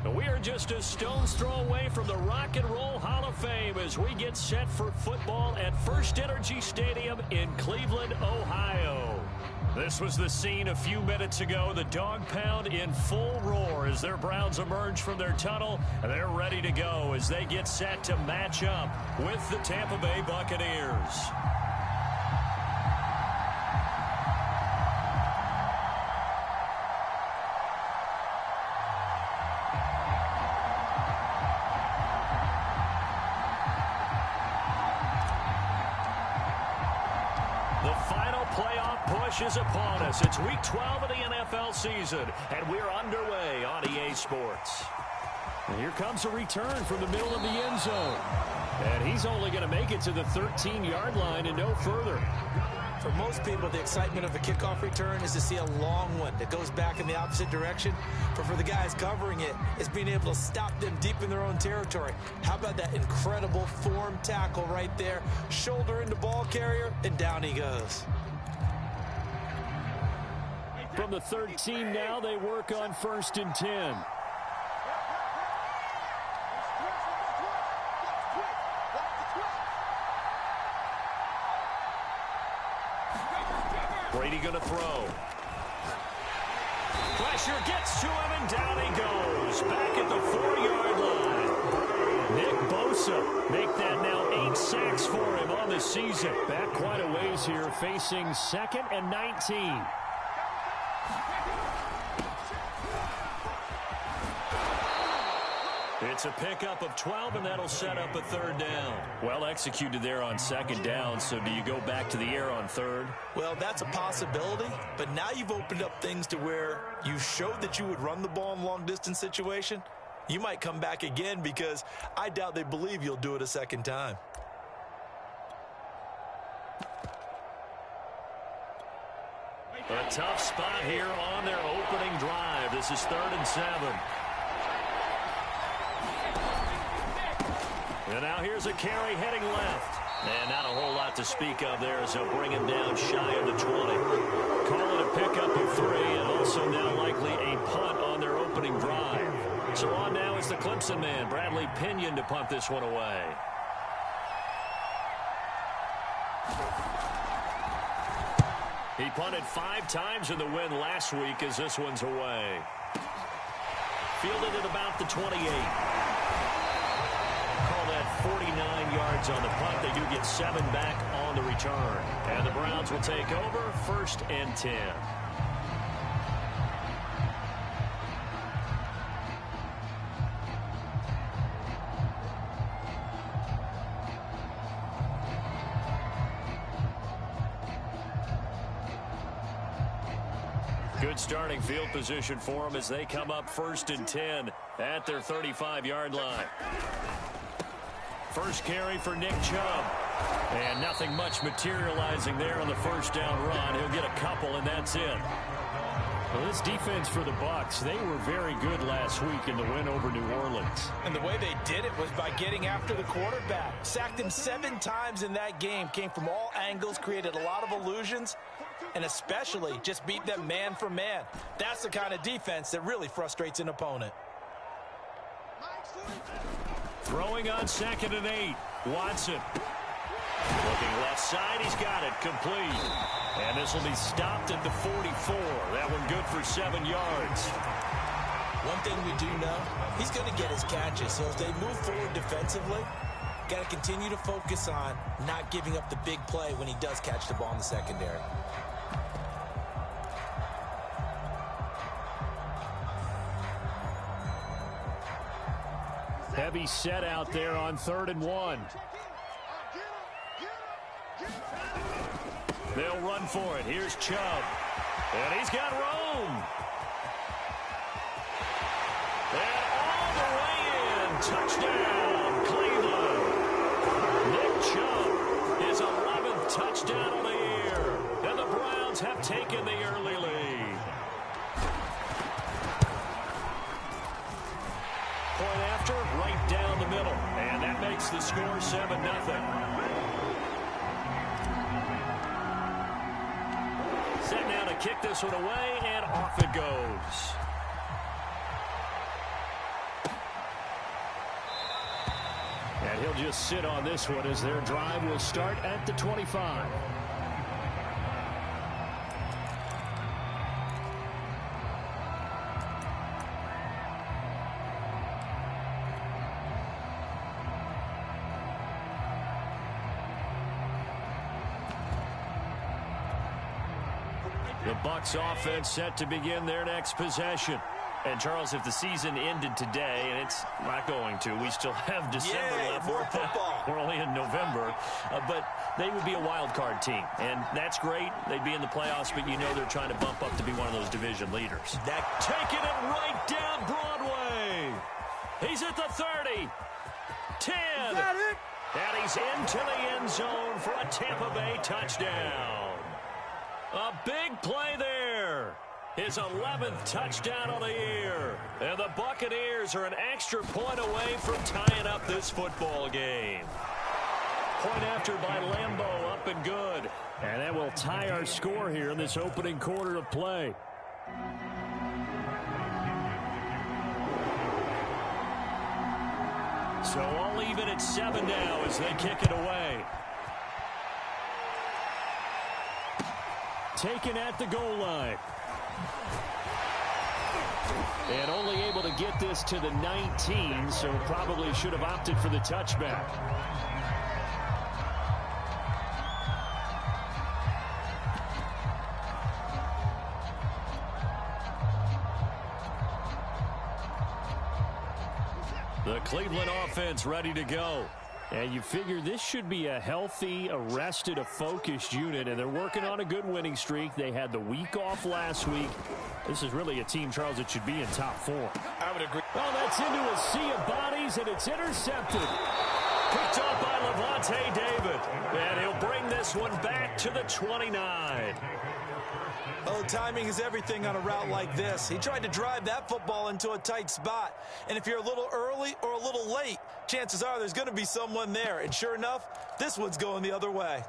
We are just a stone's throw away from the Rock and Roll Hall of Fame as we get set for football at First Energy Stadium in Cleveland, Ohio. This was the scene a few minutes ago. The dog pound in full roar as their Browns emerge from their tunnel. And they're ready to go as they get set to match up with the Tampa Bay Buccaneers. Is upon us. It's week 12 of the NFL season, and we're underway on EA Sports. And here comes a return from the middle of the end zone. And he's only going to make it to the 13-yard line and no further. For most people, the excitement of a kickoff return is to see a long one that goes back in the opposite direction. But for the guys covering it, it's being able to stop them deep in their own territory. How about that incredible form tackle right there? Shoulder into ball carrier, and down he goes. From the 13 now, they work on 1st and 10. Brady going to throw. Pressure gets to him, and down he goes. Back at the 4-yard line. Nick Bosa make that now 8 sacks for him on the season. Back quite a ways here, facing 2nd and 19. It's a pickup of 12, and that'll set up a 3rd down. Well executed there on 2nd down, so do you go back to the air on 3rd? Well, that's a possibility, but now you've opened up things to where you showed that you would run the ball in a long-distance situation. You might come back again because I doubt they believe you'll do it a 2nd time. A tough spot here on their opening drive. This is 3rd and 7. And now here's a carry heading left. And not a whole lot to speak of there as they'll bring him down shy of the 20. Call it a pickup of 3 and also now likely a punt on their opening drive. So on now is the Clemson man, Bradley Pinion, to punt this one away. He punted 5 times in the win last week as this one's away. Fielded at about the 28. 49 yards on the punt. They do get 7 back on the return. And the Browns will take over 1st and 10. Good starting field position for them as they come up 1st and 10 at their 35-yard line. First carry for Nick Chubb. And nothing much materializing there on the 1st down run. He'll get a couple, and that's it. Well, this defense for the Bucs, they were very good last week in the win over New Orleans. And the way they did it was by getting after the quarterback. Sacked him 7 times in that game. Came from all angles, created a lot of illusions, and especially just beat them man for man. That's the kind of defense that really frustrates an opponent. Throwing on 2nd and 8. Watson. Looking left side. He's got it. Complete. And this will be stopped at the 44. That one good for 7 yards. One thing we do know, he's going to get his catches. So as they move forward defensively, got to continue to focus on not giving up the big play when he does catch the ball in the secondary. Heavy set out there on 3rd and 1. They'll run for it. Here's Chubb. And he's got room. And all the way in. Touchdown, Cleveland. Nick Chubb, his 11th touchdown of the year. And the Browns have taken the early lead. Point after, right down the middle. And that makes the score 7-0. Set now to kick this one away, and off it goes. He'll just sit on this one as their drive will start at the 25. The Bucs offense set to begin their next possession. And, Charles, if the season ended today, and it's not going to, we still have December left. More football. We're only in November. But they would be a wild card team. And that's great. They'd be in the playoffs, but you know they're trying to bump up to be one of those division leaders. Taking it right down Broadway. He's at the 30. 10. And he's into the end zone for a Tampa Bay touchdown. A big play there. His 11th touchdown of the year. And the Buccaneers are an extra point away from tying up this football game. Point after by Lambeau, up and good. And that will tie our score here in this opening quarter of play. So all even at 7 now as they kick it away. Taken at the goal line. And only able to get this to the 19, so probably should have opted for the touchback. The Cleveland offense ready to go. And you figure this should be a healthy, arrested, a focused unit, and they're working on a good winning streak. They had the week off last week. This is really a team, Charles, that should be in top 4. I would agree. Well, that's into a sea of bodies, and it's intercepted. Picked up by Levante David. And he'll bring this one back to the 29. Oh, timing is everything on a route like this. He tried to drive that football into a tight spot. And if you're a little early or a little late, chances are there's going to be someone there. And sure enough, this one's going the other way.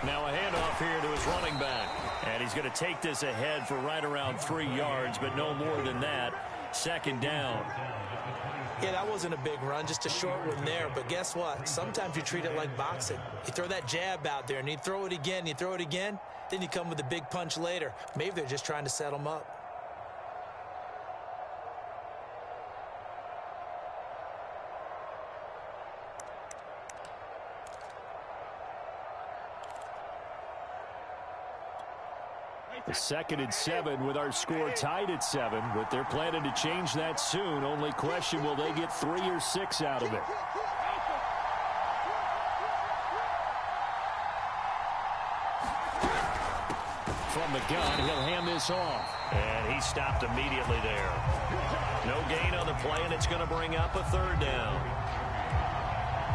Now a handoff here to his running back. And he's going to take this ahead for right around 3 yards, but no more than that. Second down. Yeah, that wasn't a big run, just a short one there. But guess what? Sometimes you treat it like boxing. You throw that jab out there, and you throw it again, you throw it again, then you come with a big punch later. Maybe they're just trying to set him up. The 2nd and 7 with our score tied at 7, but they're planning to change that soon. Only question, will they get 3 or 6 out of it? From the gun, he'll hand this off. And he stopped immediately there. No gain on the play, and it's going to bring up a 3rd down.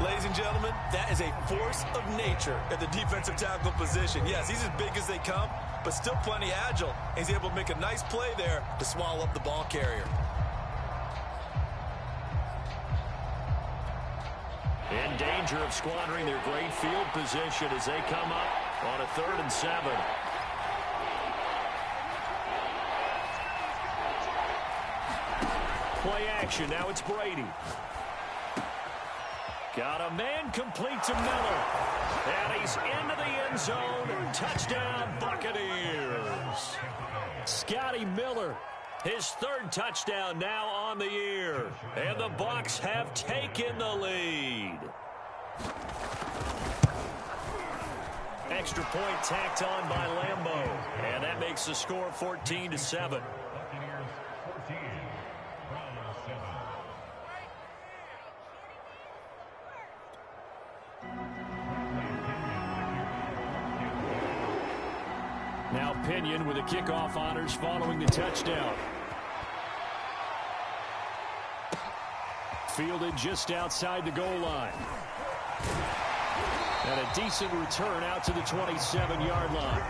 Ladies and gentlemen, that is a force of nature at the defensive tackle position. Yes, he's as big as they come, but still plenty agile. He's able to make a nice play there to swallow up the ball carrier. In danger of squandering their great field position as they come up on a 3rd and 7. Play action. Now it's Brady. Got a man complete to Miller. And he's into the end zone. Touchdown, Buccaneers. Scotty Miller, his 3rd touchdown now on the year. And the Bucs have taken the lead. Extra point tacked on by Lambeau. And that makes the score 14-7. Now Pinion with the kickoff honors following the touchdown. Fielded just outside the goal line. And a decent return out to the 27-yard line.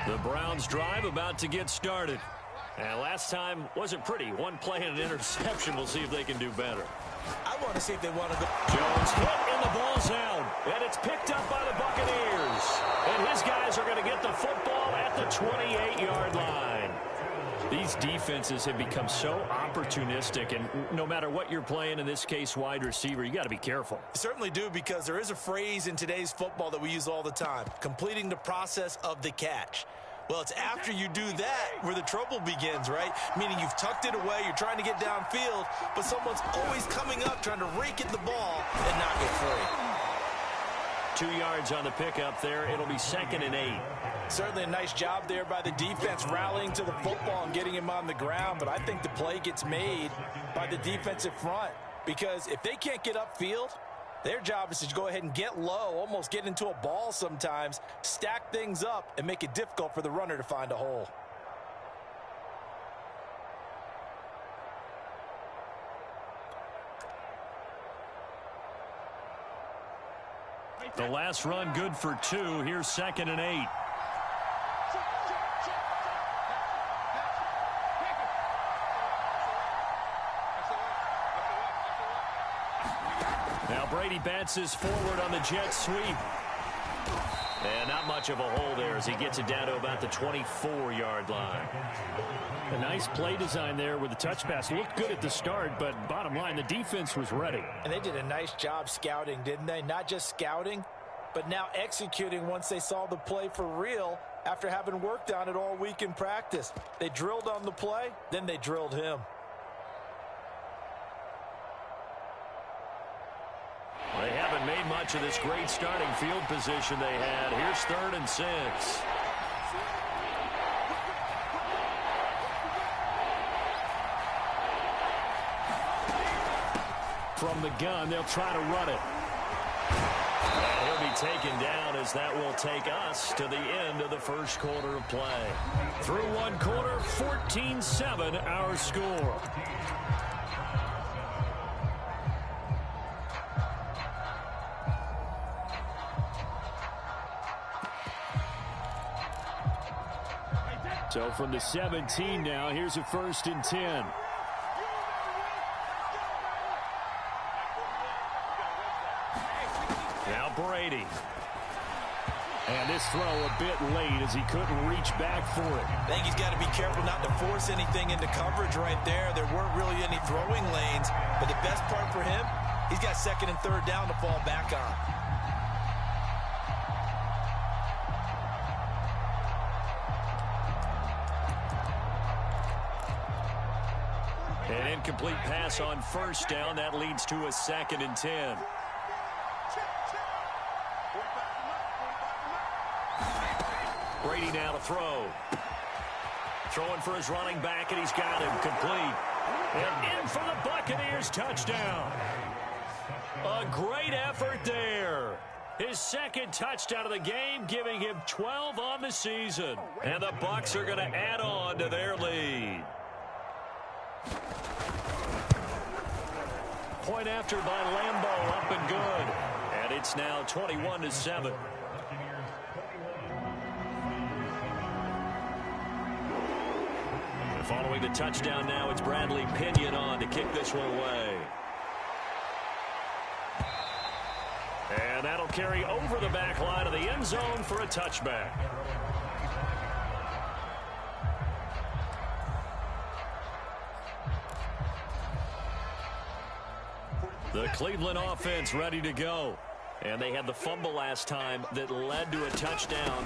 The Browns drive about to get started. And last time wasn't pretty. One play and an interception. We'll see if they can do better. I want to see if they want to go. Jones hit and the ball's out. And it's picked up by the Buccaneers. And his guys are going to get the football at the 28-yard line. These defenses have become so opportunistic, and no matter what you're playing, in this case wide receiver, you got to be careful. You certainly do, because there is a phrase in today's football that we use all the time: completing the process of the catch. Well, it's after you do that where the trouble begins, right? Meaning you've tucked it away, you're trying to get downfield, but someone's always coming up trying to rake at the ball and knock it free. 2 yards on the pickup there. It'll be 2nd and 8. Certainly a nice job there by the defense, rallying to the football and getting him on the ground. But I think the play gets made by the defensive front, because if they can't get upfield, their job is to go ahead and get low, almost get into a ball sometimes, stack things up, and make it difficult for the runner to find a hole. The last run good for 2. Here's 2nd and 8. Now Brady bounces forward on the jet sweep. And not much of a hole there as he gets it down to about the 24-yard line. A nice play design there with the touch pass. Looked good at the start, but bottom line, the defense was ready. And they did a nice job scouting, didn't they? Not just scouting, but now executing once they saw the play for real after having worked on it all week in practice. They drilled on the play, then they drilled him. They haven't made much of this great starting field position they had. Here's 3rd and 6. From the gun, they'll try to run it. And he'll be taken down, as that will take us to the end of the first quarter of play. Through one quarter, 14-7 our score. So from the 17 now, here's a 1st and 10. Now Brady. And this throw a bit late as he couldn't reach back for it. I think he's got to be careful not to force anything into coverage right there. There weren't really any throwing lanes, but the best part for him, he's got 2nd and 3rd down to fall back on. An incomplete pass on 1st down. That leads to a 2nd and 10. Brady now to throw. Throwing for his running back, and he's got him complete. And in for the Buccaneers touchdown. A great effort there. His 2nd touchdown of the game, giving him 12 on the season. And the Bucs are going to add on to their lead. Point after by Lambeau, up and good. And it's now 21-7. Following the touchdown now, it's Bradley Pinion on to kick this one away. And that'll carry over the back line of the end zone for a touchback. The Cleveland offense ready to go. And they had the fumble last time that led to a touchdown.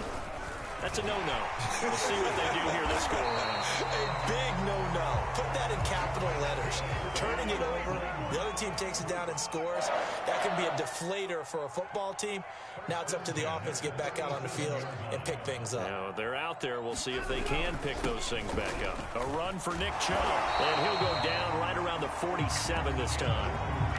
That's a no-no. We'll see what they do here this go-around. A big no-no. Put that in capital letters. Turning it over, the other team takes it down and scores. That can be a deflator for a football team. Now it's up to the offense to get back out on the field and pick things up. Now they're out there. We'll see if they can pick those things back up. A run for Nick Chubb. And he'll go down right around the 47 this time.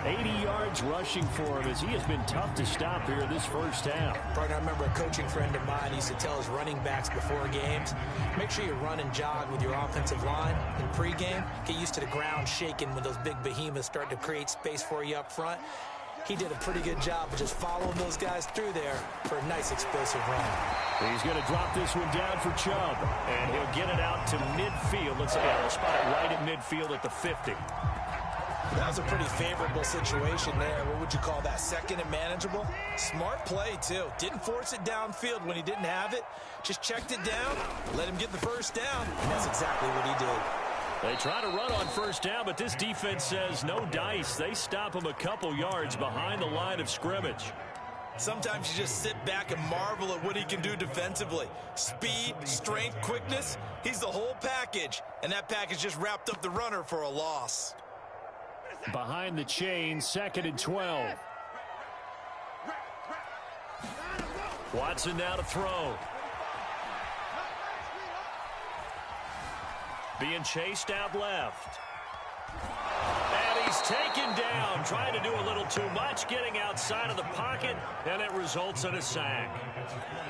80 yards rushing for him as he has been tough to stop here this first half. Partner, I remember a coaching friend of mine used to tell his running backs before games, make sure you run and jog with your offensive line in pregame. Get used to the ground shaking when those big behemoths start to create space for you up front. He did a pretty good job of just following those guys through there for a nice explosive run. He's going to drop this one down for Chubb, and he'll get it out to midfield. Let's say he'll spot it right at midfield at the 50. That was a pretty favorable situation there. What would you call that? Second and manageable? Smart play, too. Didn't force it downfield when he didn't have it. Just checked it down, let him get the first down, and that's exactly what he did. They try to run on first down, but this defense says no dice. They stop him a couple yards behind the line of scrimmage. Sometimes you just sit back and marvel at what he can do defensively. Speed, strength, quickness, he's the whole package. And that package just wrapped up the runner for a loss. Behind the chain, 2nd and 12. Watson now to throw. Being chased out left. And he's taken down, trying to do a little too much, getting outside of the pocket, and it results in a sack.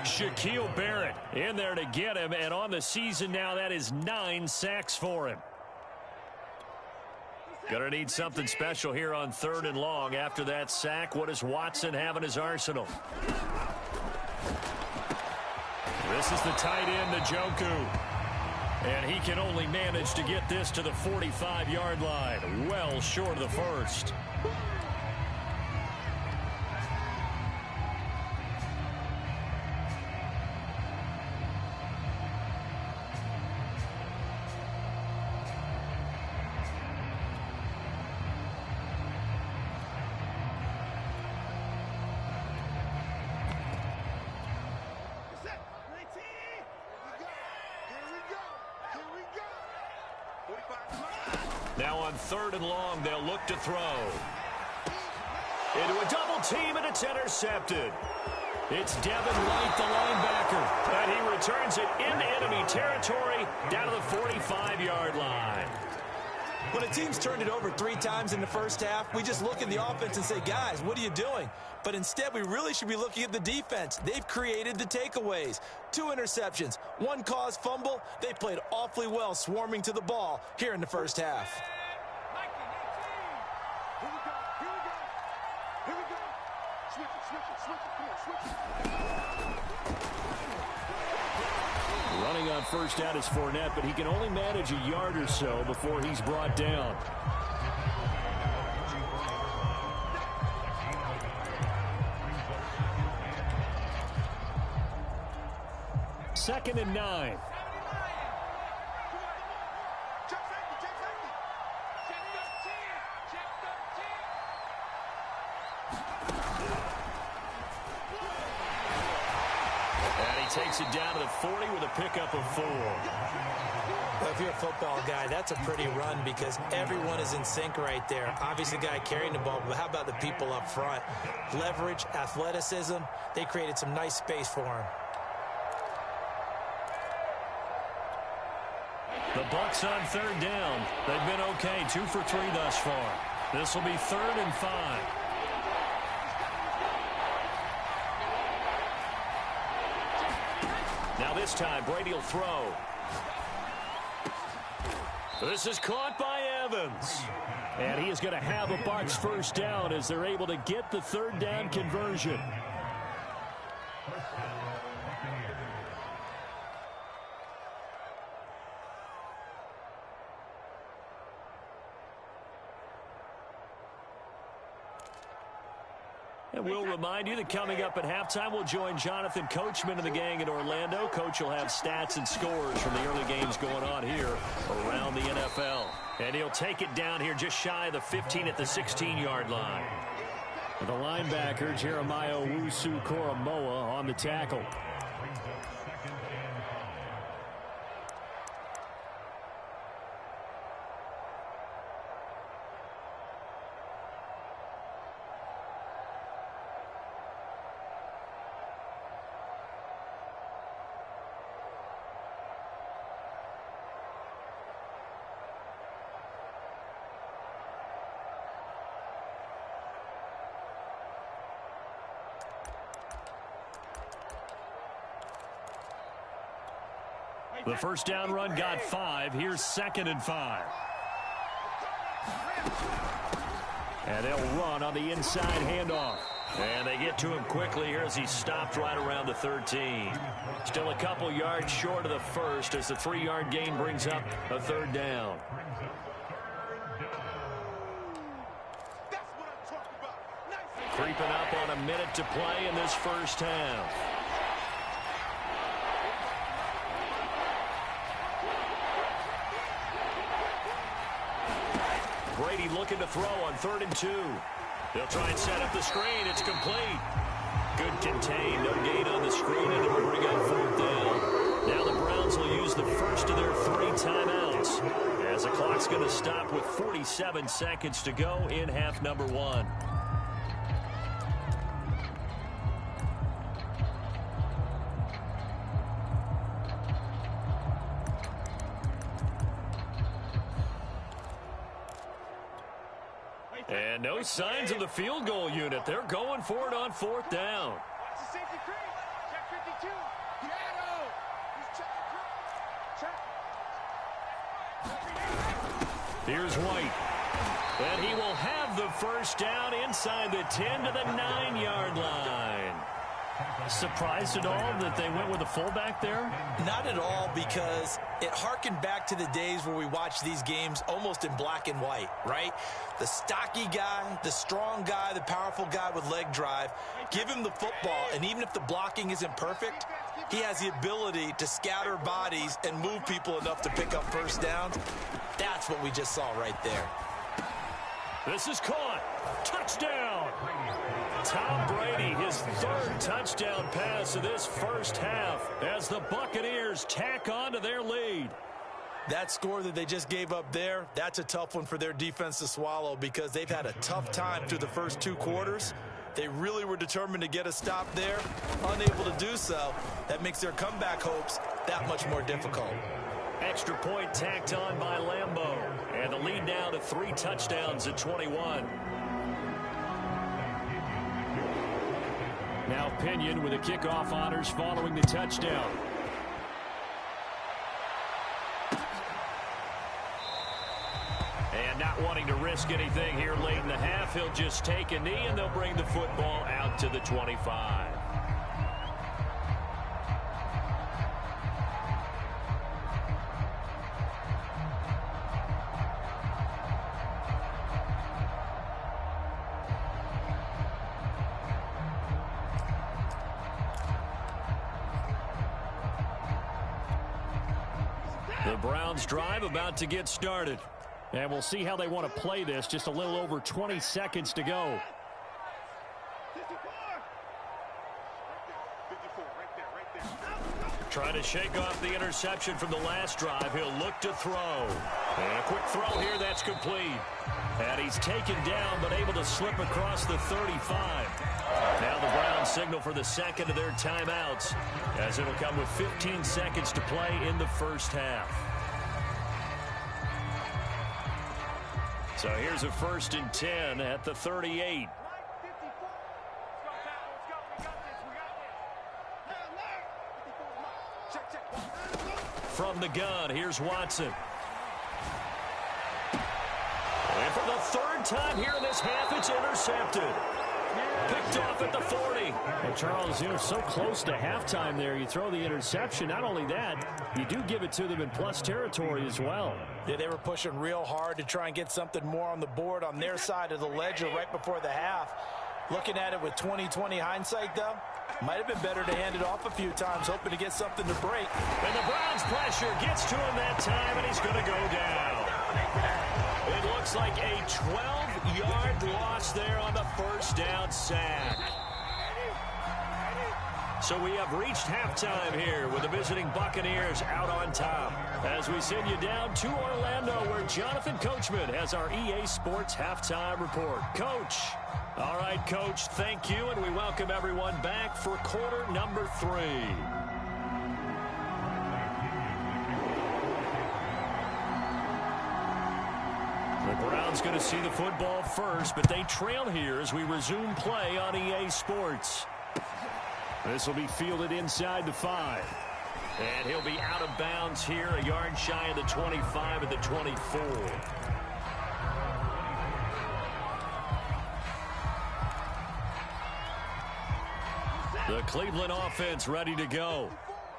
Shaquille Barrett in there to get him, and on the season now, that is 9 sacks for him. Gonna need something special here on 3rd and long. After that sack, what does Watson have in his arsenal? This is the tight end, Njoku. And he can only manage to get this to the 45-yard line. Well short of the first. Now on 3rd and long, they'll look to throw. Into a double team, and it's intercepted. It's Devin White, the linebacker, and he returns it into enemy territory down to the 45-yard line. When a team's turned it over 3 times in the first half, we just look at the offense and say, guys, what are you doing? But instead, we really should be looking at the defense. They've created the takeaways. 2 interceptions, 1 caused fumble. They played awfully well swarming to the ball here in the first half. Running on first down is Fournette, but he can only manage a yard or so before he's brought down. Second and 9. Takes it down to the 40 with a pickup of 4. Well, if you're a football guy, that's a pretty run because everyone is in sync right there. Obviously, the guy carrying the ball, but how about the people up front? Leverage, athleticism, they created some nice space for him. The Bucs on 3rd down. They've been okay, 2 for 3 thus far. This will be 3rd and 5. Now this time, Brady will throw. This is caught by Evans. And he is going to have a Bucs first down as they're able to get the 3rd down conversion. And we'll remind you that coming up at halftime, we'll join Jonathan Coachman and the gang in Orlando. Coach will have stats and scores from the early games going on here around the NFL. And he'll take it down here just shy of the 15 at the 16-yard line. The linebacker, Jeremiah Owusu-Koramoah, on the tackle. The first down run got 5. Here's 2nd and 5. And they'll run on the inside handoff. And they get to him quickly here as he stopped right around the 13. Still a couple yards short of the first as the 3-yard gain brings up a third down. Creeping up on a minute to play in this first half. Brady looking to throw on 3rd and 2. They'll try and set up the screen. It's complete. Good contain. No gain on the screen, and it'll bring up 4th down. Now the Browns will use the first of their 3 timeouts as the clock's going to stop with 47 seconds to go in half number 1. And no signs of the field goal unit. They're going for it on 4th down. Here's White. And he will have the first down inside the 10 to the 9-yard line. Surprised at all that they went with a fullback there? Not at all, because it harkened back to the days where we watched these games almost in black and white, right? The stocky guy, the strong guy, the powerful guy with leg drive. Give him the football, and even if the blocking isn't perfect, he has the ability to scatter bodies and move people enough to pick up first downs. That's what we just saw right there. This is caught. Touchdown. Tom Brady, his 3rd touchdown pass of this first half as the Buccaneers tack on to their lead. That score that they just gave up there, that's a tough one for their defense to swallow because they've had a tough time through the first 2 quarters. They really were determined to get a stop there, unable to do so. That makes their comeback hopes that much more difficult. Extra point tacked on by Lambeau. And the lead now to 3 touchdowns at 21. Now Pinion with the kickoff honors following the touchdown. And not wanting to risk anything here late in the half, he'll just take a knee and they'll bring the football out to the 25. The Browns drive about to get started. And we'll see how they want to play this. Just a little over 20 seconds to go. Trying to shake off the interception from the last drive. He'll look to throw. And a quick throw here. That's complete. And he's taken down but able to slip across the 35. Now the Browns signal for the second of their timeouts as it'll come with 15 seconds to play in the first half. So here's a 1st and 10 at the 38. From the gun, here's Watson. And for the 3rd time here in this half, it's intercepted. Picked off at the 40. And Charles, you know, so close to halftime there. You throw the interception. Not only that, you do give it to them in plus territory as well. Yeah, they were pushing real hard to try and get something more on the board on their side of the ledger right before the half. Looking at it with 20/20 hindsight, though, might have been better to hand it off a few times, hoping to get something to break. And the Browns pressure gets to him that time, and he's going to go down. It looks like a 12-yard loss there on the first down sack. So we have reached halftime here with the visiting Buccaneers out on top. As we send you down to Orlando, where Jonathan Coachman has our EA Sports Halftime Report. Coach. All right, Coach, thank you, and we welcome everyone back for quarter number 3. The Browns going to see the football first, but they trail here as we resume play on EA Sports. This will be fielded inside the 5. And he'll be out of bounds here, a yard shy of the 25 at the 24. The Cleveland offense ready to go.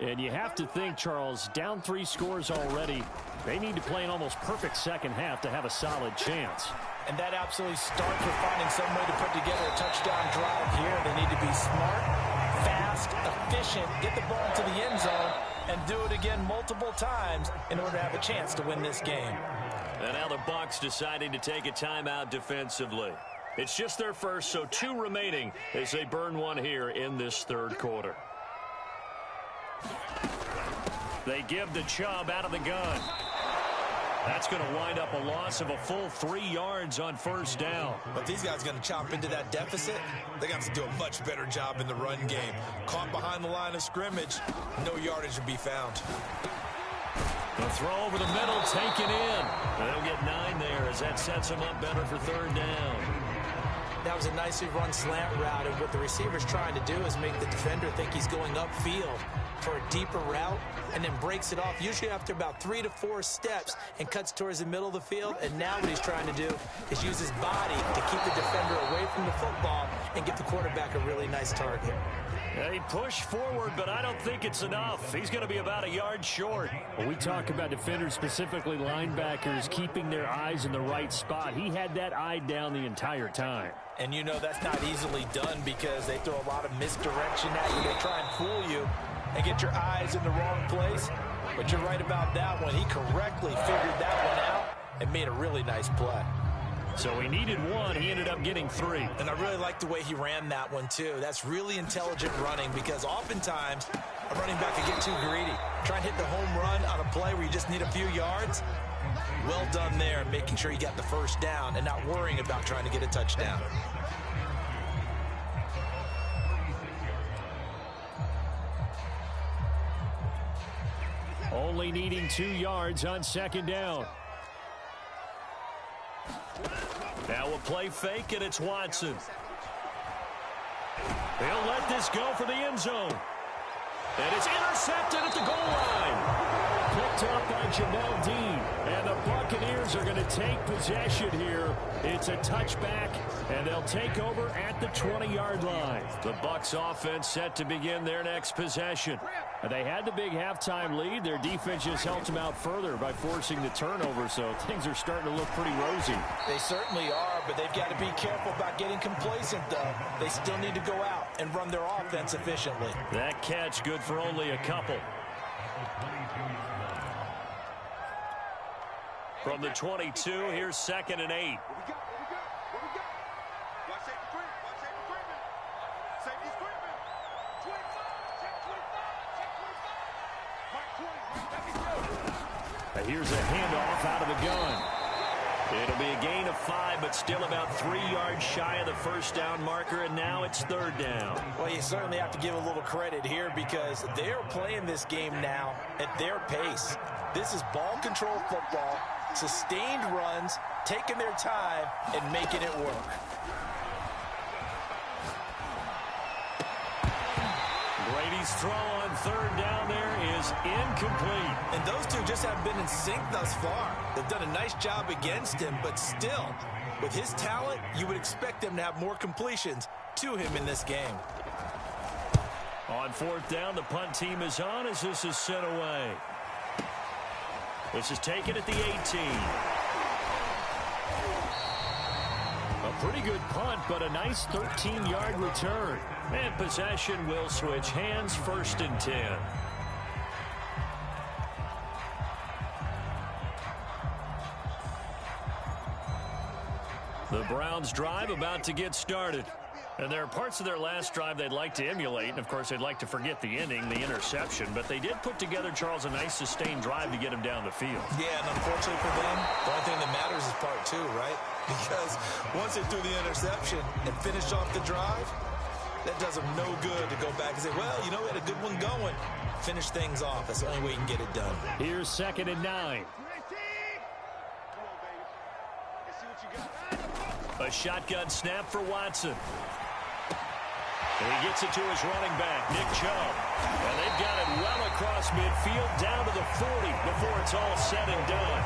And you have to think, Charles, down 3 scores already. They need to play an almost perfect second half to have a solid chance. And that absolutely starts with finding some way to put together a touchdown drive here. They need to be smart, fast, efficient, get the ball to the end zone, and do it again multiple times in order to have a chance to win this game. And now the Bucs deciding to take a timeout defensively. It's just their first, so 2 remaining as they burn one here in this third quarter. They give the Chubb out of the gun. That's going to wind up a loss of a full 3 yards on first down. But these guys are going to chop into that deficit. They got to do a much better job in the run game. Caught behind the line of scrimmage, no yardage to be found. The throw over the middle, taken in. They'll get 9 there as that sets them up better for third down. That was a nicely run slant route, and what the receiver's trying to do is make the defender think he's going upfield for a deeper route, and then breaks it off, usually after about 3 to 4 steps, and cuts towards the middle of the field. And now what he's trying to do is use his body to keep the defender away from the football and give the quarterback a really nice target. They push forward, but I don't think it's enough. He's going to be about a yard short. When we talk about defenders, specifically linebackers, keeping their eyes in the right spot, he had that eye down the entire time. And you know that's not easily done because they throw a lot of misdirection at you. They try and fool you and get your eyes in the wrong place. But you're right about that one. He correctly figured that one out and made a really nice play. So he needed 1. He ended up getting 3. And I really like the way he ran that one, too. That's really intelligent running because oftentimes a running back can get too greedy. Try and hit the home run on a play where you just need a few yards. Well done there, making sure you got the first down and not worrying about trying to get a touchdown. Only needing 2 yards on second down. Now a play fake, and it's Watson. He'll let this go for the end zone. And it's intercepted at the goal line. Picked up by Jamel Dean. And the Buccaneers are going to take possession here. It's a touchback, and they'll take over at the 20-yard line. The Bucs offense set to begin their next possession. They had the big halftime lead. Their defense just helped them out further by forcing the turnover, so things are starting to look pretty rosy. They certainly are, but they've got to be careful about getting complacent, though. They still need to go out and run their offense efficiently. That catch good for only a couple. From the 22, here's 2nd and 8. Here's a handoff out of the gun. It'll be a gain of 5, but still about 3 yards shy of the first down marker, and now it's third down. Well, you certainly have to give a little credit here because they're playing this game now at their pace. This is ball control football, sustained runs, taking their time, and making it work. Brady's throw on third down there is incomplete. And those two just haven't been in sync thus far. They've done a nice job against him, but still, with his talent, you would expect them to have more completions to him in this game. On fourth down, the punt team is on as this is sent away. This is taken at the 18. A pretty good punt, but a nice 13-yard return. And possession will switch hands, 1st and 10. The Browns drive about to get started. And there are parts of their last drive they'd like to emulate. And, of course, they'd like to forget the ending, the interception. But they did put together, Charles, a nice sustained drive to get him down the field. Yeah, and unfortunately for them, the only thing that matters is part 2, right? Because once they threw the interception and finished off the drive, that does them no good to go back and say, well, you know, we had a good one going. Finish things off. That's the only way you can get it done. Here's 2nd and 9. A shotgun snap for Watson. And he gets it to his running back, Nick Chubb. And they've got it well across midfield down to the 40 before it's all said and done.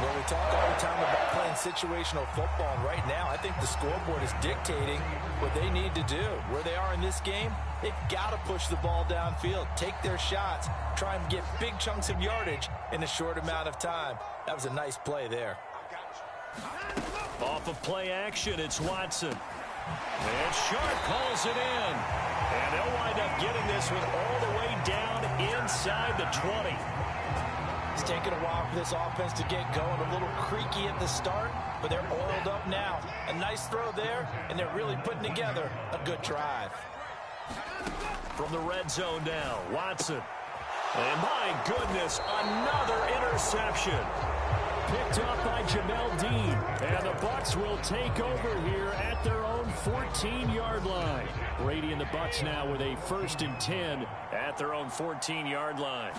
Well, we talk all the time about playing situational football, and right now I think the scoreboard is dictating what they need to do. Where they are in this game, they've got to push the ball downfield, take their shots, try and get big chunks of yardage in a short amount of time. That was a nice play there. Off of play action, it's Watson. And Sharp calls it in. And they'll wind up getting this one all the way down inside the 20. It's taken a while for this offense to get going. A little creaky at the start, but they're oiled up now. A nice throw there, and they're really putting together a good drive. From the red zone now, Watson. And my goodness, another interception. Picked up by Jamel Dean. And the Bucs will take over here at their own 14-yard line. Brady and the Bucs now with a 1st and 10 at their own 14-yard line.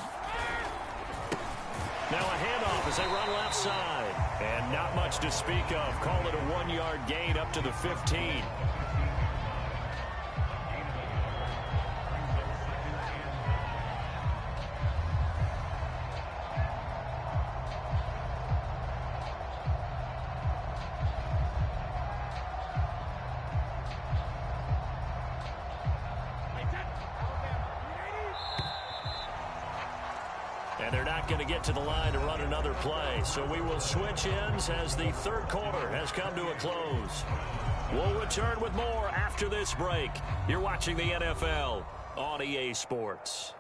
Now a handoff as they run left side. And not much to speak of. Call it a 1-yard gain up to the 15. And they're not going to get to the line to run another play. So we will switch ends as the third quarter has come to a close. We'll return with more after this break. You're watching the NFL on EA Sports.